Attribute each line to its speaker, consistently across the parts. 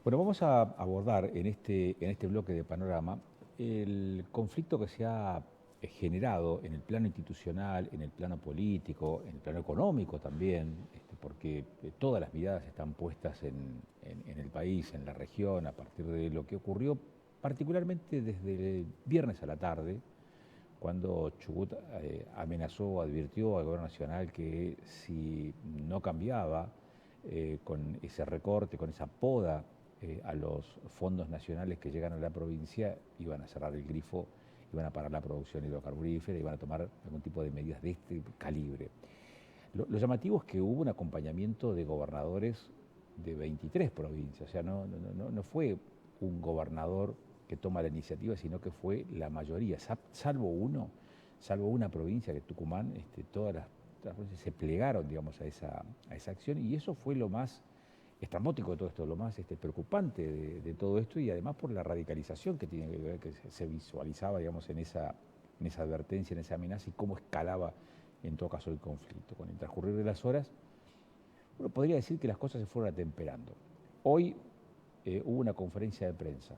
Speaker 1: Bueno, vamos a abordar en este bloque de panorama el conflicto que se ha generado en el plano institucional, en el plano político, en el plano económico también, porque todas las miradas están puestas en el país, en la región, a partir de lo que ocurrió particularmente desde el viernes a la tarde, cuando Chubut amenazó, advirtió al gobierno nacional que si no cambiaba con ese recorte, con esa poda a los fondos nacionales que llegan a la provincia, iban a cerrar el grifo, iban a parar la producción hidrocarburífera, iban a tomar algún tipo de medidas de este calibre. Lo llamativo es que hubo un acompañamiento de gobernadores de 23 provincias, o sea, no fue un gobernador que toma la iniciativa, sino que fue la mayoría, salvo una provincia, que Tucumán, todas las provincias se plegaron, digamos, a esa acción, y eso fue lo más estrambótico de todo esto, lo más preocupante de todo esto, y además por la radicalización que tiene que ver, que se visualizaba, digamos, en esa advertencia, en esa amenaza, y cómo escalaba en todo caso el conflicto. Con el transcurrir de las horas, uno podría decir que las cosas se fueron atemperando. Hoy hubo una conferencia de prensa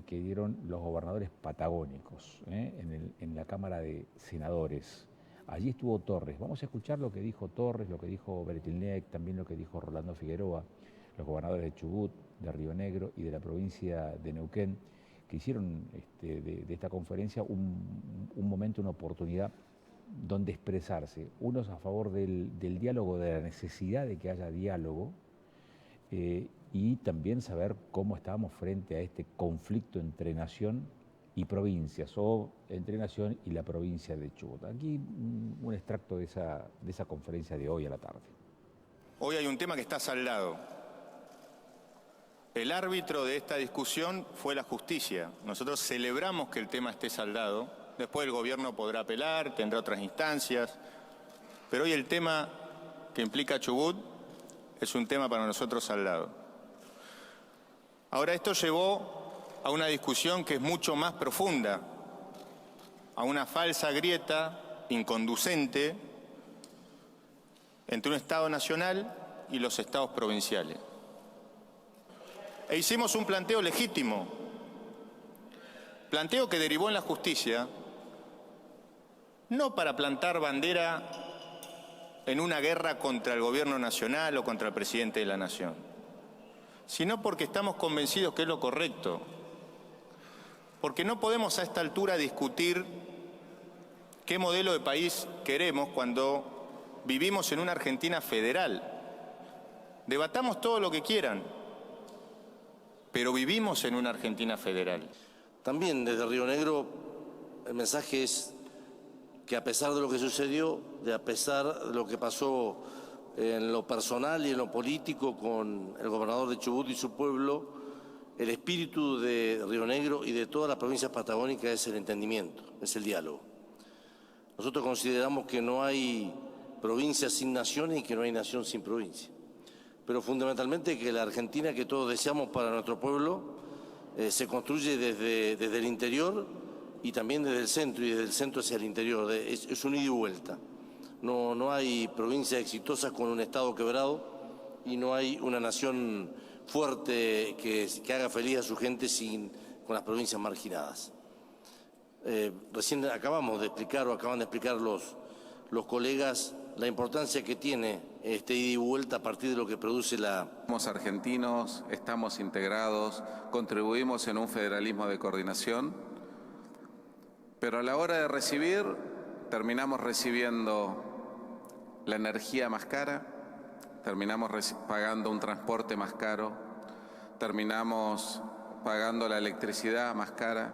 Speaker 1: que dieron los gobernadores patagónicos en la Cámara de Senadores. Allí estuvo Torres. Vamos a escuchar lo que dijo Torres, lo que dijo Bretilnec, también lo que dijo Rolando Figueroa, los gobernadores de Chubut, de Río Negro y de la provincia de Neuquén, que hicieron de esta conferencia un momento, una oportunidad donde expresarse, unos a favor del diálogo, de la necesidad de que haya diálogo, y también saber cómo estábamos frente a este conflicto entre nación y provincias, o entre nación y la provincia de Chubut. Aquí un extracto de esa conferencia de hoy a la tarde.
Speaker 2: Hoy hay un tema que está saldado. El árbitro de esta discusión fue la justicia. Nosotros celebramos que el tema esté saldado. Después el gobierno podrá apelar, tendrá otras instancias. Pero hoy el tema que implica Chubut es un tema para nosotros saldado. Ahora, esto llevó a una discusión que es mucho más profunda, a una falsa grieta inconducente entre un Estado nacional y los estados provinciales. E hicimos un planteo legítimo, planteo que derivó en la justicia, no para plantar bandera en una guerra contra el gobierno nacional o contra el presidente de la nación, sino porque estamos convencidos que es lo correcto, porque no podemos a esta altura discutir qué modelo de país queremos cuando vivimos en una Argentina federal. Debatamos todo lo que quieran, pero vivimos en una Argentina federal.
Speaker 3: También desde Río Negro el mensaje es que a pesar de lo que sucedió, a pesar de lo que pasó en lo personal y en lo político con el gobernador de Chubut y su pueblo, el espíritu de Río Negro y de todas las provincias patagónicas es el entendimiento, es el diálogo. Nosotros consideramos que no hay provincia sin nación y que no hay nación sin provincia, pero fundamentalmente que la Argentina que todos deseamos para nuestro pueblo se construye desde el interior y también desde el centro, y desde el centro hacia el interior. Es un ida y vuelta. No hay provincias exitosas con un Estado quebrado, y no hay una nación fuerte que haga feliz a su gente con las provincias marginadas. Recién acaban de explicar los colegas la importancia que tiene este ida y vuelta a partir de lo que produce la...
Speaker 4: Somos argentinos, estamos integrados, contribuimos en un federalismo de coordinación, pero a la hora de recibir, terminamos recibiendo la energía más cara, terminamos pagando un transporte más caro, terminamos pagando la electricidad más cara,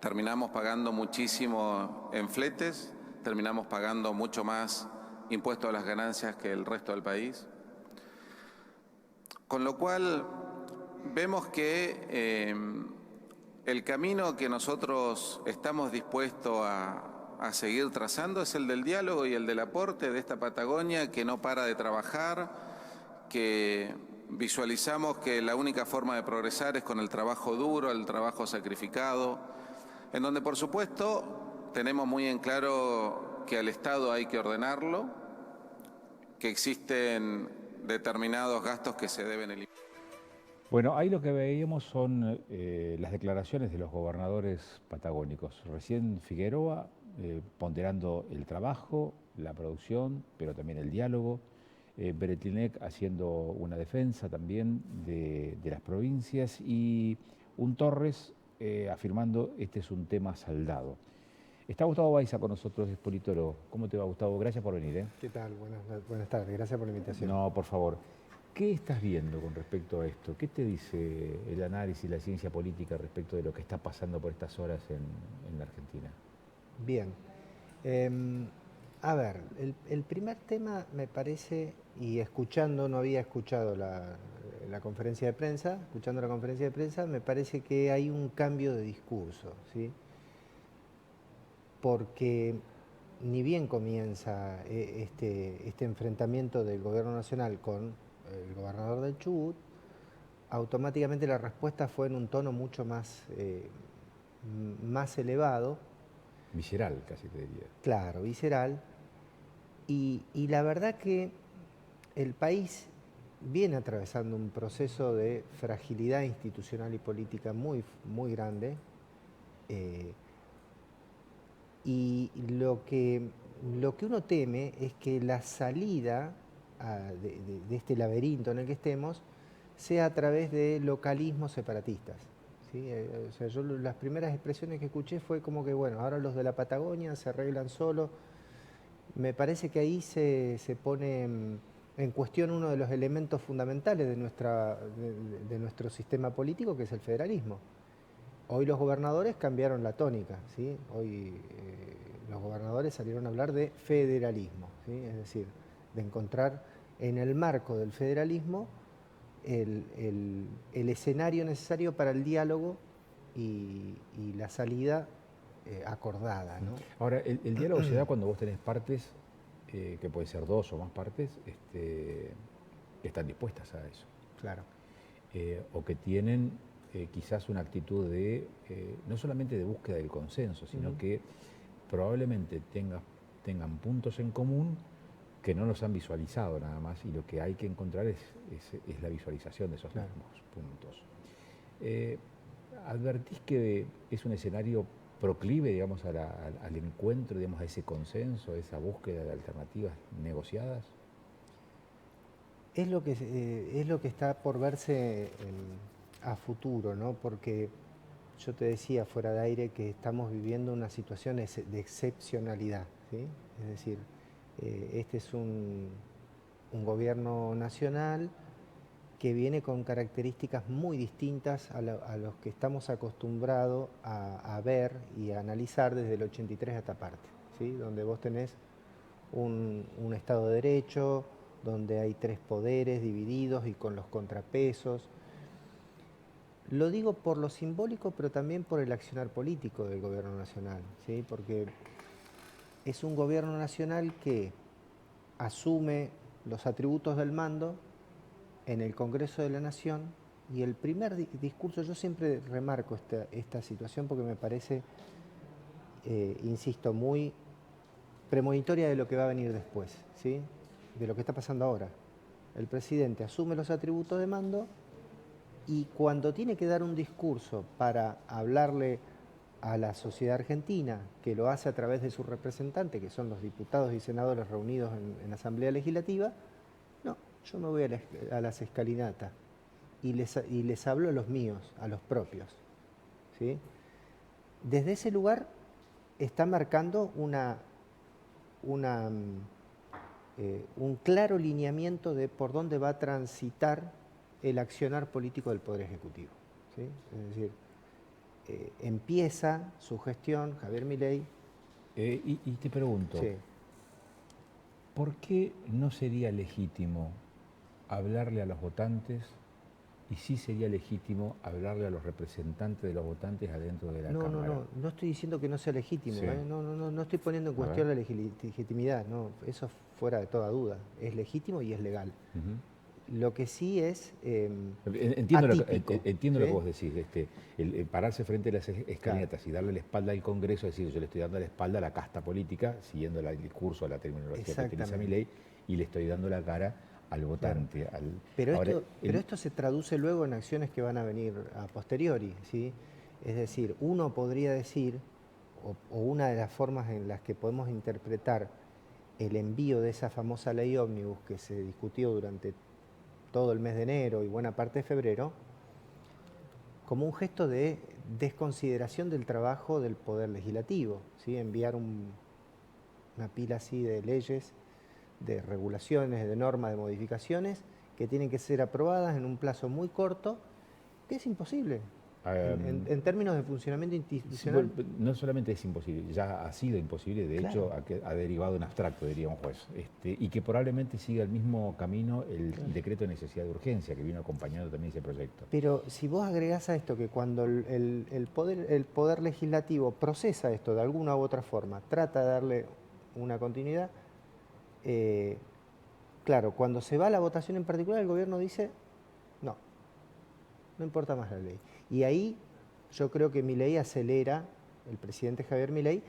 Speaker 4: terminamos pagando muchísimo en fletes, terminamos pagando mucho más impuesto a las ganancias que el resto del país. Con lo cual vemos que el camino que nosotros estamos dispuestos a seguir trazando es el del diálogo y el del aporte de esta Patagonia que no para de trabajar, que visualizamos que la única forma de progresar es con el trabajo duro, el trabajo sacrificado, en donde por supuesto tenemos muy en claro que al Estado hay que ordenarlo, que existen determinados gastos que se deben eliminar.
Speaker 1: Bueno, ahí lo que veíamos son las declaraciones de los gobernadores patagónicos. Recién Figueroa ponderando el trabajo, la producción, pero también el diálogo. Beretlinec haciendo una defensa también de las provincias y un Torres afirmando este es un tema saldado. Está Gustavo Baiza con nosotros, es politólogo. ¿Cómo te va, Gustavo? Gracias por venir.
Speaker 5: ¿Qué tal? Buenas tardes, gracias por la invitación.
Speaker 1: No, por favor. ¿Qué estás viendo con respecto a esto? ¿Qué te dice el análisis, la ciencia política respecto de lo que está pasando por estas horas en la Argentina?
Speaker 5: Bien. A ver, el primer tema me parece, y escuchando, no había escuchado la conferencia de prensa, escuchando la conferencia de prensa, me parece que hay un cambio de discurso, ¿sí? Porque ni bien comienza este enfrentamiento del gobierno nacional con el gobernador del Chubut, automáticamente la respuesta fue en un tono mucho más elevado.
Speaker 1: Visceral, casi te diría.
Speaker 5: Claro, visceral. Y la verdad que el país viene atravesando un proceso de fragilidad institucional y política muy, muy grande. Y lo que uno teme es que la salida de este laberinto en el que estemos sea a través de localismos separatistas, ¿sí? O sea, yo las primeras expresiones que escuché fue como que, bueno, ahora los de la Patagonia se arreglan solo. Me parece que ahí se pone en cuestión uno de los elementos fundamentales de nuestro sistema político, que es el federalismo. Hoy los gobernadores cambiaron la tónica, ¿sí? Hoy los gobernadores salieron a hablar de federalismo, ¿sí? Es decir, de encontrar en el marco del federalismo el escenario necesario para el diálogo y la salida acordada, ¿no?
Speaker 1: Ahora, el diálogo se da cuando vos tenés partes, que pueden ser dos o más partes, que están dispuestas a eso.
Speaker 5: Claro.
Speaker 1: O que tienen quizás una actitud de, no solamente de búsqueda del consenso, sino que probablemente tengan puntos en común que no los han visualizado nada más, y lo que hay que encontrar es la visualización de esos mismos puntos. ¿Advertís que es un escenario proclive, digamos, al encuentro, digamos, a ese consenso, a esa búsqueda de alternativas negociadas?
Speaker 5: Es lo que está por verse a futuro, ¿no? Porque yo te decía fuera de aire que estamos viviendo una situación de excepcionalidad, ¿sí? Es decir, este es un gobierno nacional que viene con características muy distintas a los que estamos acostumbrados a ver y a analizar desde el 83 a esta parte, ¿sí? Donde vos tenés un Estado de Derecho, donde hay tres poderes divididos y con los contrapesos. Lo digo por lo simbólico, pero también por el accionar político del gobierno nacional, ¿sí? Porque es un gobierno nacional que asume los atributos del mando en el Congreso de la Nación, y el primer discurso, yo siempre remarco esta situación porque me parece, insisto, muy premonitoria de lo que va a venir después, ¿sí? De lo que está pasando ahora. El presidente asume los atributos de mando y cuando tiene que dar un discurso para hablarle a la sociedad argentina, que lo hace a través de sus representantes, que son los diputados y senadores reunidos en la Asamblea Legislativa, no, yo me voy a las escalinatas y les hablo a los míos, a los propios, ¿sí? Desde ese lugar está marcando un claro lineamiento de por dónde va a transitar el accionar político del Poder Ejecutivo, ¿sí? Es decir, empieza su gestión, Javier Milei.
Speaker 1: Y te pregunto,
Speaker 5: Sí.
Speaker 1: ¿por qué no sería legítimo hablarle a los votantes y sí sería legítimo hablarle a los representantes de los votantes adentro de la Cámara?
Speaker 5: No estoy diciendo que no sea legítimo,
Speaker 1: Sí.
Speaker 5: No estoy poniendo en cuestión la legitimidad, no, eso fuera de toda duda, es legítimo y es legal. Lo que sí es
Speaker 1: Entiendo
Speaker 5: atípico,
Speaker 1: entiendo lo
Speaker 5: ¿sí?
Speaker 1: que vos decís, el pararse frente a las escalinatas y darle la espalda al Congreso, es decir, yo le estoy dando la espalda a la casta política, siguiendo el discurso, la terminología que utiliza Milei, y le estoy dando la cara al votante.
Speaker 5: Pero,
Speaker 1: Ahora,
Speaker 5: pero esto se traduce luego en acciones que van a venir a posteriori, ¿sí? Es decir, uno podría decir, o una de las formas en las que podemos interpretar el envío de esa famosa ley ómnibus que se discutió durante todo el mes de enero y buena parte de febrero, como un gesto de desconsideración del trabajo del Poder Legislativo, ¿sí? Enviar una pila así de leyes, de regulaciones, de normas, de modificaciones que tienen que ser aprobadas en un plazo muy corto, que es imposible. En términos de funcionamiento institucional.
Speaker 1: Sí, no solamente es imposible, ya ha sido imposible, de hecho ha derivado en abstracto, diría un juez, y que probablemente siga el mismo camino el decreto de necesidad de urgencia que vino acompañando también ese proyecto.
Speaker 5: Pero si vos agregás a esto que cuando el poder Legislativo procesa esto de alguna u otra forma, trata de darle una continuidad, claro, cuando se va a la votación en particular, el gobierno dice, no importa más la ley. Y ahí yo creo que Milei acelera, el presidente Javier Milei,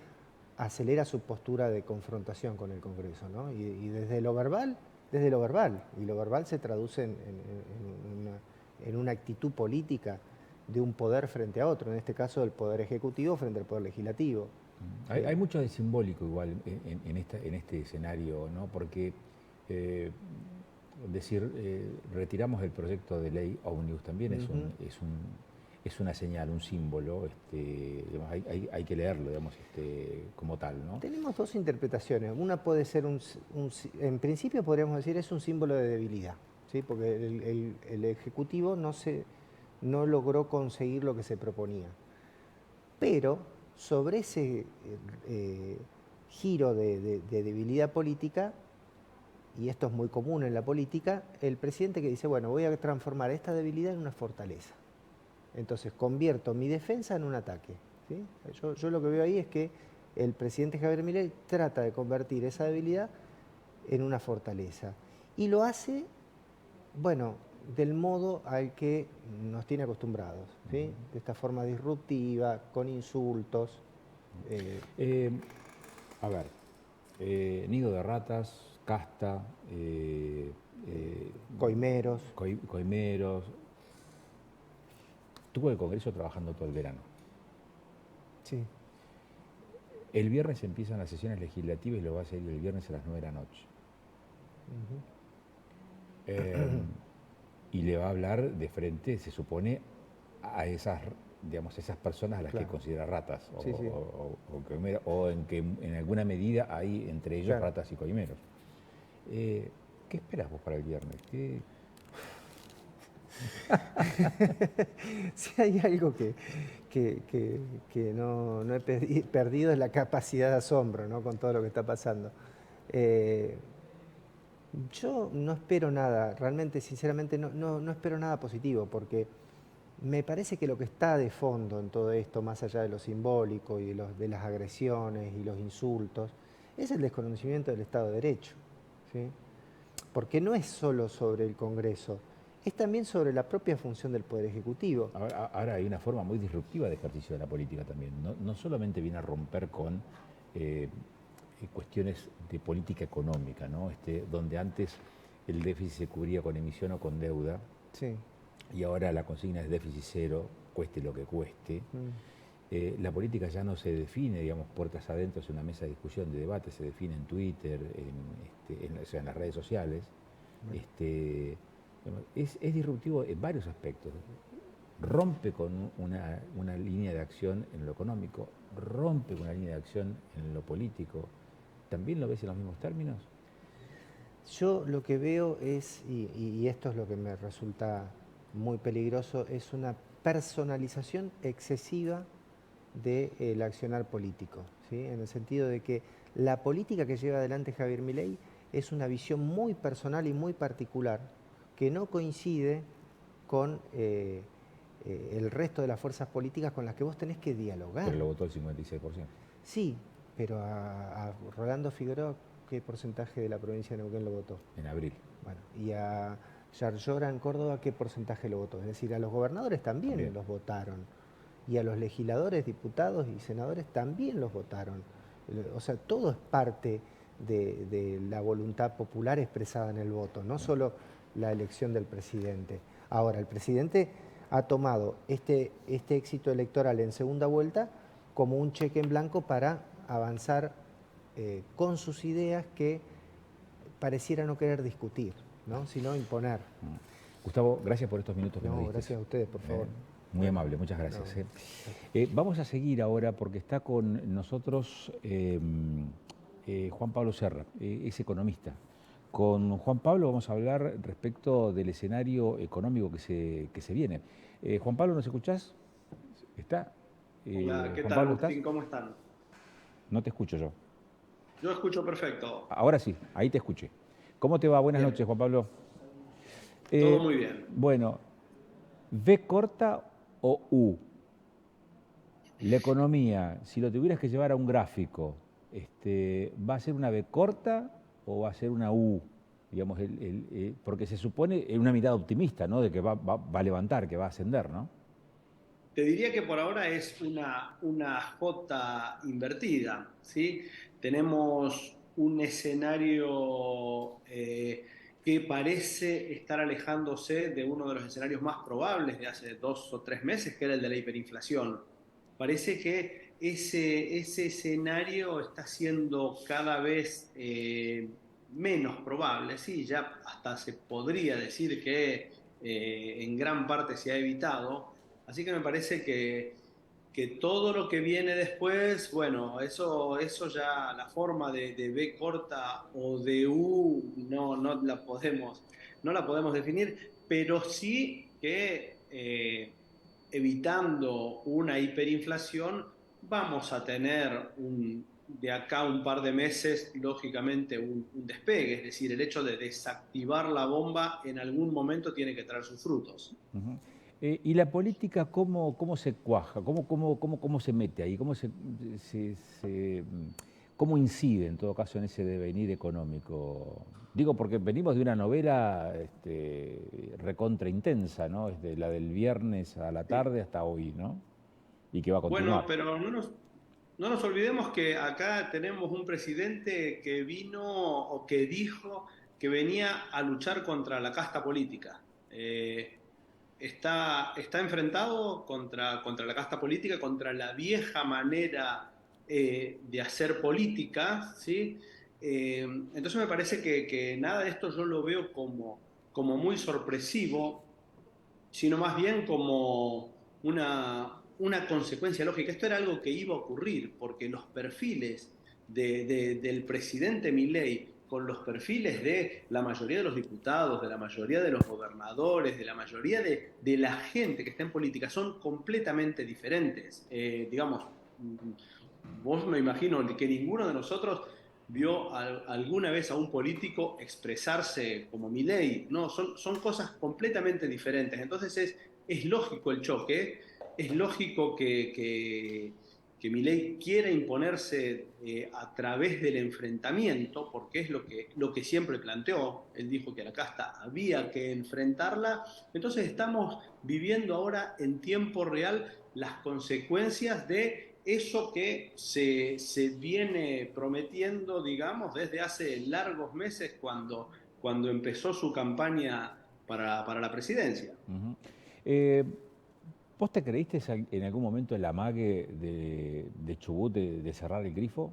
Speaker 5: acelera su postura de confrontación con el Congreso, ¿no? Y desde lo verbal, y lo verbal se traduce en una actitud política de un poder frente a otro, en este caso del Poder Ejecutivo frente al Poder Legislativo.
Speaker 1: Hay mucho de simbólico igual en este escenario, ¿no? Porque retiramos el proyecto de ley Omnibus también es una señal, un símbolo, digamos, hay que leerlo, digamos, como tal, ¿no?
Speaker 5: Tenemos dos interpretaciones. Una puede ser en principio podríamos decir es un símbolo de debilidad, ¿sí? Porque el Ejecutivo no logró conseguir lo que se proponía. Pero sobre ese giro de debilidad política, y esto es muy común en la política, el presidente que dice, bueno, voy a transformar esta debilidad en una fortaleza. Entonces convierto mi defensa en un ataque, ¿sí? Yo lo que veo ahí es que el presidente Javier Milei trata de convertir esa debilidad en una fortaleza. Y lo hace, bueno, del modo al que nos tiene acostumbrados, ¿sí? De esta forma disruptiva, con insultos.
Speaker 1: A ver, nido de ratas, casta,
Speaker 5: Coimeros.
Speaker 1: Coimeros. Tuvo el Congreso trabajando todo el verano.
Speaker 5: Sí.
Speaker 1: El viernes empiezan las sesiones legislativas y lo va a seguir el viernes a las 9 de la noche. Y le va a hablar de frente, se supone, a esas, digamos, esas personas a las que considera ratas o en que en alguna medida hay entre ellos ratas y coimeros. ¿Qué esperas vos para el viernes?
Speaker 5: Si hay algo que no he perdido es la capacidad de asombro, ¿no? Con todo lo que está pasando. Yo no espero nada, realmente, sinceramente, no espero nada positivo, porque me parece que lo que está de fondo en todo esto, más allá de lo simbólico y de las agresiones y los insultos, es el desconocimiento del Estado de Derecho, ¿sí? Porque no es solo sobre el Congreso, es también sobre la propia función del Poder Ejecutivo.
Speaker 1: Ahora hay una forma muy disruptiva de ejercicio de la política también. No solamente viene a romper con cuestiones de política económica, ¿no? Donde antes el déficit se cubría con emisión o con deuda,
Speaker 5: sí.
Speaker 1: Y ahora la consigna es déficit cero, cueste lo que cueste. La política ya no se define, digamos, puertas adentro, es una mesa de discusión, de debate, se define en Twitter, en las redes sociales. Es disruptivo en varios aspectos. Rompe con una línea de acción en lo económico, rompe con una línea de acción en lo político. ¿También lo ves en los mismos términos?
Speaker 5: Yo lo que veo es, y esto es lo que me resulta muy peligroso, es una personalización excesiva del accionar político, ¿sí? En el sentido de que la política que lleva adelante Javier Milei es una visión muy personal y muy particular que no coincide con el resto de las fuerzas políticas con las que vos tenés que dialogar.
Speaker 1: Pero lo votó el 56%.
Speaker 5: Sí, pero a Rolando Figueroa, ¿qué porcentaje de la provincia de Neuquén lo votó?
Speaker 1: En abril.
Speaker 5: Bueno, y a Yarlora en Córdoba, ¿qué porcentaje lo votó? Es decir, a los gobernadores también los votaron. Y a los legisladores, diputados y senadores también los votaron. O sea, todo es parte de la voluntad popular expresada en el voto, no solo la elección del presidente. Ahora, el presidente ha tomado este éxito electoral en segunda vuelta como un cheque en blanco para avanzar con sus ideas que pareciera no querer discutir, ¿no? Sino imponer.
Speaker 1: Gustavo, gracias por estos minutos que nos
Speaker 5: No,
Speaker 1: diste.
Speaker 5: gracias a ustedes, por favor.
Speaker 1: Muy amable, muchas gracias.
Speaker 5: No.
Speaker 1: Vamos a seguir ahora porque está con nosotros Juan Pablo Serra, es economista. Con Juan Pablo vamos a hablar respecto del escenario económico que se viene. Juan Pablo, ¿nos escuchás? ¿Está?
Speaker 6: Hola, ¿qué
Speaker 1: Juan
Speaker 6: tal,
Speaker 1: Pablo,
Speaker 6: Agustín?
Speaker 1: ¿estás?
Speaker 6: ¿Cómo están?
Speaker 1: No te escucho yo.
Speaker 6: Yo escucho perfecto.
Speaker 1: Ahora sí, ahí te escuché. ¿Cómo te va? Buenas
Speaker 6: Bien.
Speaker 1: noches, Juan Pablo.
Speaker 6: Todo muy bien.
Speaker 1: Bueno, ¿V corta o U? La economía, si lo tuvieras que llevar a un gráfico, ¿va a ser una V corta o va a ser una U? Digamos, porque se supone, en una mirada optimista, ¿no? De que va a levantar, que va a ascender, ¿no?
Speaker 6: Te diría que por ahora es una J invertida, ¿sí? Tenemos un escenario que parece estar alejándose de uno de los escenarios más probables de hace 2 o 3 meses, que era el de la hiperinflación. Parece que ese escenario está siendo cada vez menos probable, sí, ya hasta se podría decir que en gran parte se ha evitado. Así que me parece que todo lo que viene después, bueno, eso ya la forma de B corta o de U no la podemos definir, pero sí que evitando una hiperinflación vamos a tener de acá un par de meses, lógicamente, un despegue. Es decir, el hecho de desactivar la bomba en algún momento tiene que traer sus frutos.
Speaker 1: Uh-huh. ¿Y la política cómo se cuaja? ¿Cómo se mete ahí? ¿Cómo incide, en todo caso, en ese devenir económico? Digo, porque venimos de una novela recontra intensa, ¿no? Desde la del viernes a la tarde hasta hoy, ¿no? Y que va a continuar.
Speaker 6: Bueno, pero no nos olvidemos que acá tenemos un presidente que vino o que dijo que venía a luchar contra la casta política. Está enfrentado contra la casta política, contra la vieja manera de hacer política, ¿sí? Entonces me parece que nada de esto yo lo veo como muy sorpresivo, sino más bien como una consecuencia lógica. Esto era algo que iba a ocurrir, porque los perfiles del presidente Milei con los perfiles de la mayoría de los diputados, de la mayoría de los gobernadores, de la mayoría de la gente que está en política son completamente diferentes. Digamos, vos me imagino que ninguno de nosotros vio alguna vez a un político expresarse como Milei. No, son cosas completamente diferentes. Entonces es lógico el choque, es lógico que Milei quiera imponerse a través del enfrentamiento, porque es lo que siempre planteó. Él dijo que a la casta había que enfrentarla. Entonces estamos viviendo ahora en tiempo real las consecuencias de eso que se viene prometiendo, digamos, desde hace largos meses cuando empezó su campaña para la presidencia.
Speaker 1: Uh-huh. ¿Vos te creíste en algún momento el amague de Chubut de cerrar el grifo?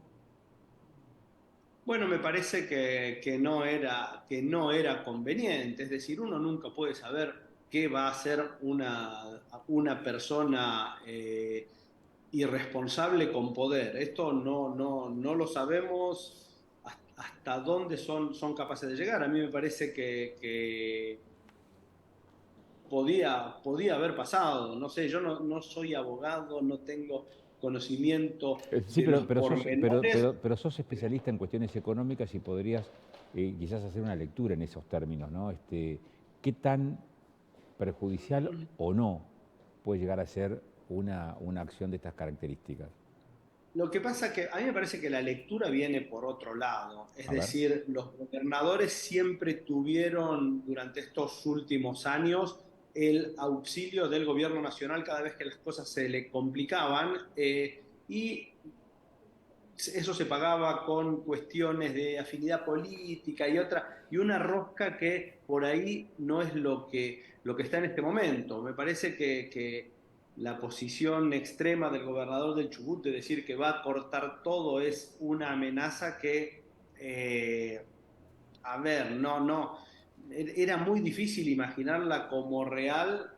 Speaker 6: Bueno, me parece que no era conveniente. Es decir, uno nunca puede saber qué va a hacer una persona irresponsable con poder. Esto no lo sabemos hasta dónde son capaces de llegar. A mí me parece que podía haber pasado. No sé, yo no soy abogado, no tengo conocimiento
Speaker 1: Sí,
Speaker 6: de los pormenores.
Speaker 1: pero sos especialista en cuestiones económicas y podrías quizás hacer una lectura en esos términos, ¿no? ¿Qué tan perjudicial o no puede llegar a ser una acción de estas características?
Speaker 6: Lo que pasa que a mí me parece que la lectura viene por otro lado. Es
Speaker 1: A ver.
Speaker 6: decir, los gobernadores siempre tuvieron durante estos últimos años el auxilio del gobierno nacional cada vez que las cosas se le complicaban y eso se pagaba con cuestiones de afinidad política y una rosca que por ahí no es lo que está en este momento. Me parece que la posición extrema del gobernador del Chubut de decir que va a cortar todo es una amenaza que, a ver, no, era muy difícil imaginarla como real,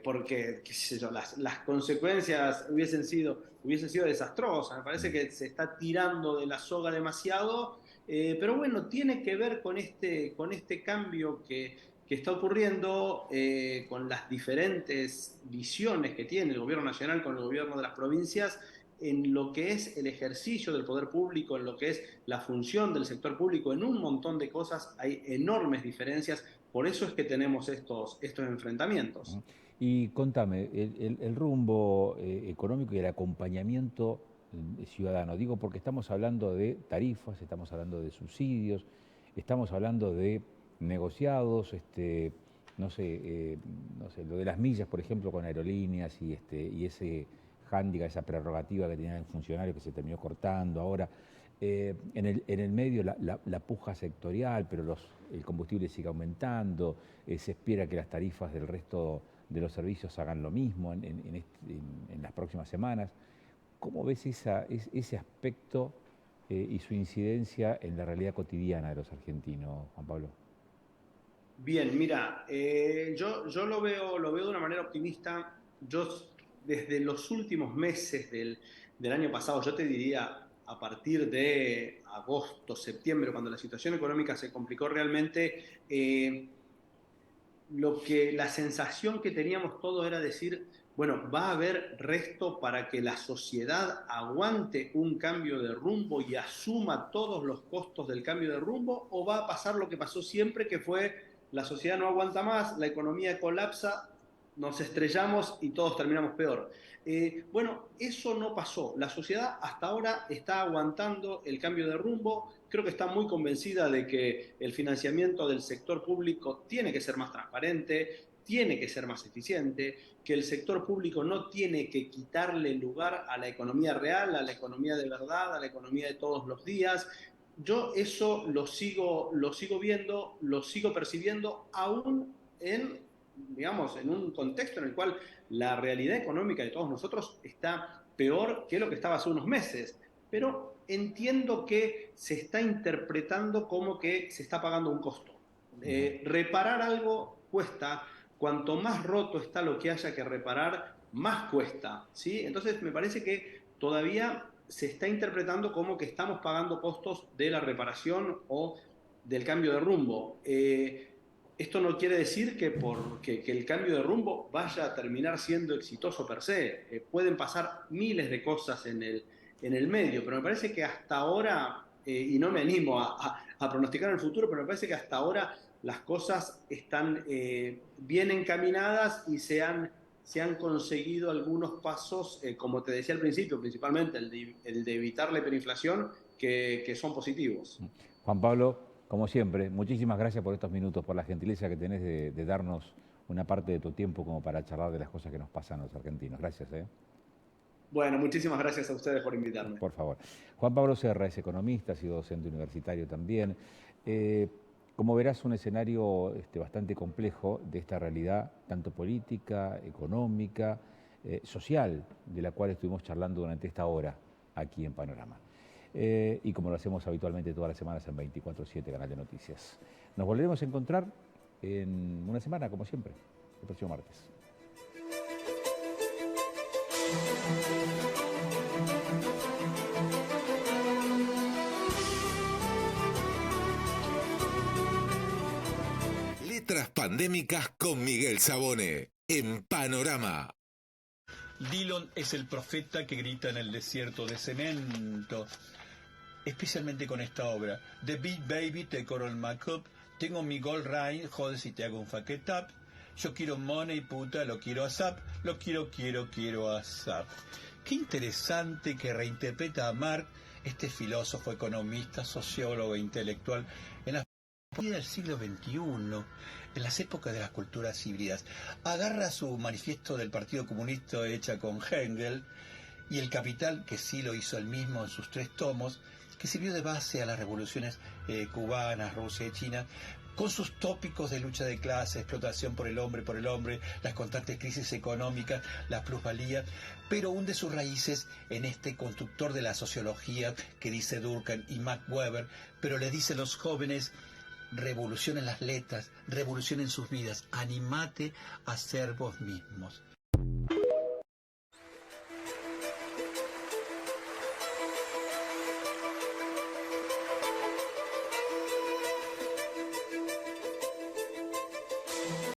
Speaker 6: porque qué sé yo, las consecuencias hubiesen sido desastrosas. Me parece que se está tirando de la soga demasiado, pero bueno, tiene que ver con este cambio que está ocurriendo, con las diferentes visiones que tiene el gobierno nacional con el gobierno de las provincias en lo que es el ejercicio del poder público, en lo que es la función del sector público, en un montón de cosas hay enormes diferencias. Por eso es que tenemos estos enfrentamientos.
Speaker 1: Y contame, el rumbo económico y el acompañamiento ciudadano, digo porque estamos hablando de tarifas, estamos hablando de subsidios, estamos hablando de negociados, no sé, lo de las millas, por ejemplo, con aerolíneas y ese hándicap, esa prerrogativa que tenían el funcionario que se terminó cortando ahora. En el medio la puja sectorial, pero el combustible sigue aumentando, se espera que las tarifas del resto de los servicios hagan lo mismo en las próximas semanas. ¿Cómo ves ese aspecto y su incidencia en la realidad cotidiana de los argentinos, Juan Pablo?
Speaker 6: Bien, mira, yo lo veo de una manera optimista. Yo desde los últimos meses del año pasado, yo te diría a partir de agosto, septiembre, cuando la situación económica se complicó realmente, la sensación que teníamos todos era decir, bueno, va a haber resto para que la sociedad aguante un cambio de rumbo y asuma todos los costos del cambio de rumbo, o va a pasar lo que pasó siempre, que fue la sociedad no aguanta más, la economía colapsa, nos estrellamos y todos terminamos peor. Bueno, eso no pasó. La sociedad hasta ahora está aguantando el cambio de rumbo. Creo que está muy convencida de que el financiamiento del sector público tiene que ser más transparente, tiene que ser más eficiente, que el sector público no tiene que quitarle lugar a la economía real, a la economía de verdad, a la economía de todos los días. Yo eso lo sigo viendo, lo sigo percibiendo, aún en un contexto en el cual la realidad económica de todos nosotros está peor que lo que estaba hace unos meses. Pero entiendo que se está interpretando como que se está pagando un costo. Reparar algo cuesta. Cuanto más roto está lo que haya que reparar, más cuesta, ¿sí? Entonces me parece que todavía se está interpretando como que estamos pagando costos de la reparación o del cambio de rumbo. Esto no quiere decir que el cambio de rumbo vaya a terminar siendo exitoso per se. Pueden pasar miles de cosas en el medio, pero me parece que hasta ahora, y no me animo a pronosticar el futuro, pero me parece que hasta ahora las cosas están bien encaminadas y se han conseguido algunos pasos, como te decía al principio, principalmente el de evitar la hiperinflación, que son positivos.
Speaker 1: Juan Pablo, como siempre, muchísimas gracias por estos minutos, por la gentileza que tenés de darnos una parte de tu tiempo como para charlar de las cosas que nos pasan a los argentinos. Gracias.
Speaker 6: Bueno, muchísimas gracias a ustedes por invitarme.
Speaker 1: Por favor. Juan Pablo Serra es economista, ha sido docente universitario también. Como verás, un escenario bastante complejo de esta realidad, tanto política, económica, social, de la cual estuvimos charlando durante esta hora aquí en Panorama. Y como lo hacemos habitualmente todas las semanas en 24/7, Canal de Noticias. Nos volveremos a encontrar en una semana, como siempre, el próximo martes.
Speaker 7: Letras pandémicas con Miguel Sabone, en Panorama.
Speaker 8: Dillon es el profeta que grita en el desierto de cemento, especialmente con esta obra. The Beat Baby, te coro el make-up, tengo mi gold ring, joder si te hago un fuck up, yo quiero money puta, lo quiero ASAP, lo quiero ASAP. Qué interesante que reinterpreta a Marx, este filósofo, economista, sociólogo e intelectual, en la vida del siglo XXI, en las épocas de las culturas híbridas. Agarra su manifiesto del Partido Comunista hecha con Hegel y El Capital, que sí lo hizo él mismo en sus 3 tomos, que sirvió de base a las revoluciones cubanas, Rusia y China, con sus tópicos de lucha de clase, explotación por el hombre, las constantes crisis económicas, la plusvalía, pero hunde sus raíces en este constructor de la sociología que dice Durkheim y Max Weber, pero le dice a los jóvenes: revolución en las letras, revolución en sus vidas, animate a ser vos mismos.